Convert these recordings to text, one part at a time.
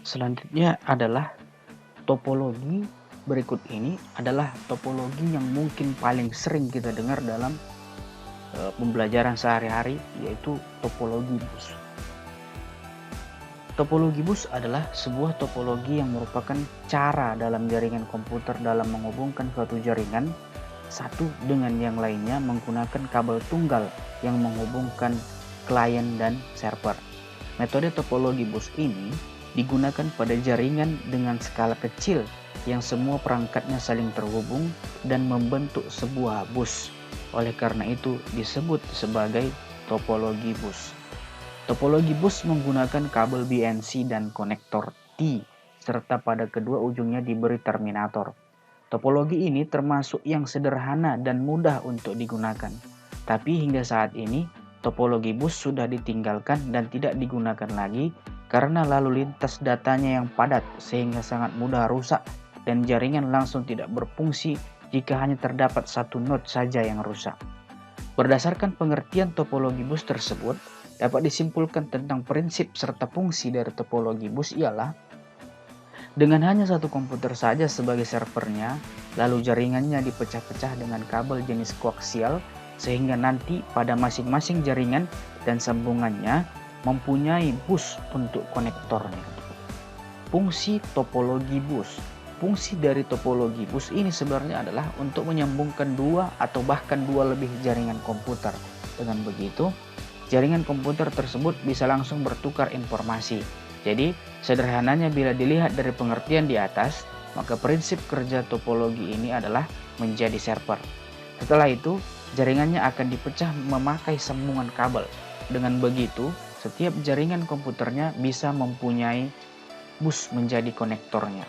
Selanjutnya adalah topologi. Berikut ini adalah topologi yang mungkin paling sering kita dengar dalam pembelajaran sehari-hari, yaitu topologi bus. Topologi bus adalah sebuah topologi yang merupakan cara dalam jaringan komputer dalam menghubungkan suatu jaringan satu dengan yang lainnya menggunakan kabel tunggal yang menghubungkan klien dan server. Metode topologi bus ini digunakan pada jaringan dengan skala kecil yang semua perangkatnya saling terhubung dan membentuk sebuah bus. Oleh karena itu disebut sebagai topologi bus. Topologi bus menggunakan kabel BNC dan konektor T, serta pada kedua ujungnya diberi terminator. Topologi ini termasuk yang sederhana dan mudah untuk digunakan. Tapi hingga saat ini, topologi bus sudah ditinggalkan dan tidak digunakan lagi karena lalu lintas datanya yang padat sehingga sangat mudah rusak dan jaringan langsung tidak berfungsi jika hanya terdapat satu node saja yang rusak. Berdasarkan pengertian topologi bus tersebut, dapat disimpulkan tentang prinsip serta fungsi dari topologi bus ialah dengan hanya satu komputer saja sebagai servernya, lalu jaringannya dipecah-pecah dengan kabel jenis koaksial sehingga nanti pada masing-masing jaringan dan sambungannya mempunyai bus untuk konektornya. Fungsi topologi bus. Fungsi dari topologi bus ini sebenarnya adalah untuk menyambungkan dua atau bahkan dua lebih jaringan komputer. Dengan begitu, jaringan komputer tersebut bisa langsung bertukar informasi. Jadi, sederhananya bila dilihat dari pengertian di atas, maka prinsip kerja topologi ini adalah menjadi server. Setelah itu, jaringannya akan dipecah memakai sambungan kabel. Dengan begitu, setiap jaringan komputernya bisa mempunyai bus menjadi konektornya.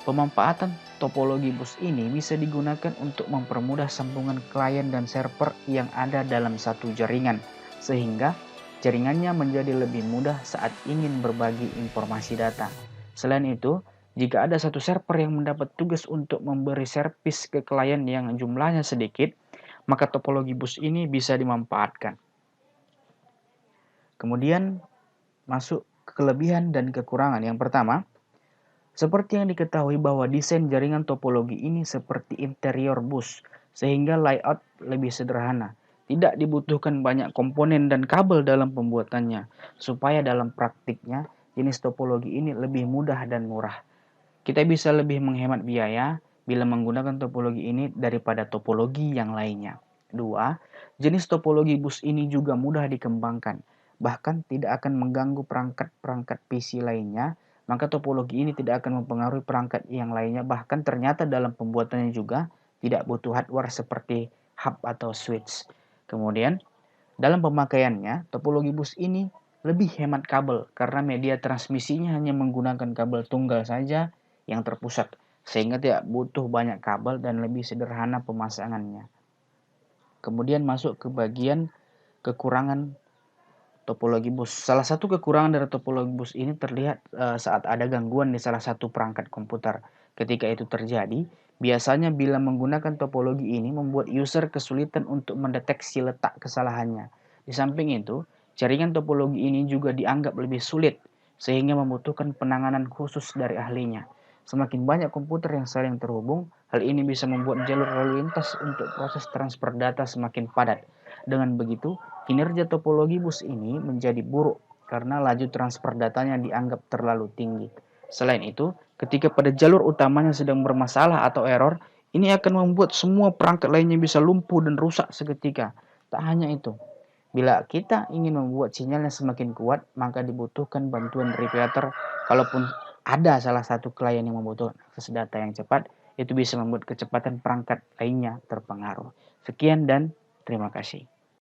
Pemanfaatan topologi bus ini bisa digunakan untuk mempermudah sambungan klien dan server yang ada dalam satu jaringan, sehingga jaringannya menjadi lebih mudah saat ingin berbagi informasi data. Selain itu, jika ada satu server yang mendapat tugas untuk memberi servis ke klien yang jumlahnya sedikit, maka topologi bus ini bisa dimanfaatkan. Kemudian masuk ke kelebihan dan kekurangan. Yang pertama, seperti yang diketahui bahwa desain jaringan topologi ini seperti interior bus, sehingga layout lebih sederhana. Tidak dibutuhkan banyak komponen dan kabel dalam pembuatannya, supaya dalam praktiknya jenis topologi ini lebih mudah dan murah. Kita bisa lebih menghemat biaya bila menggunakan topologi ini daripada topologi yang lainnya. 2. Jenis topologi bus ini juga mudah dikembangkan, bahkan tidak akan mengganggu perangkat-perangkat PC lainnya, maka topologi ini tidak akan mempengaruhi perangkat yang lainnya, bahkan ternyata dalam pembuatannya juga tidak butuh hardware seperti hub atau switch. Kemudian, dalam pemakaiannya, topologi bus ini lebih hemat kabel karena media transmisinya hanya menggunakan kabel tunggal saja yang terpusat, sehingga tidak butuh banyak kabel dan lebih sederhana pemasangannya. Kemudian masuk ke bagian kekurangan topologi bus. Salah satu kekurangan dari topologi bus ini terlihat saat ada gangguan di salah satu perangkat komputer. Ketika itu terjadi, biasanya bila menggunakan topologi ini membuat user kesulitan untuk mendeteksi letak kesalahannya. Di samping itu, jaringan topologi ini juga dianggap lebih sulit, sehingga membutuhkan penanganan khusus dari ahlinya. Semakin banyak komputer yang saling terhubung, hal ini bisa membuat jalur lalu lintas untuk proses transfer data semakin padat. Dengan begitu, kinerja topologi bus ini menjadi buruk karena laju transfer datanya dianggap terlalu tinggi. Selain itu, ketika pada jalur utamanya sedang bermasalah atau error, ini akan membuat semua perangkat lainnya bisa lumpuh dan rusak seketika. Tak hanya itu, bila kita ingin membuat sinyalnya semakin kuat, maka dibutuhkan bantuan repeater. Kalaupun ada salah satu klien yang membutuhkan akses data yang cepat, itu bisa membuat kecepatan perangkat lainnya terpengaruh. Sekian dan terima kasih.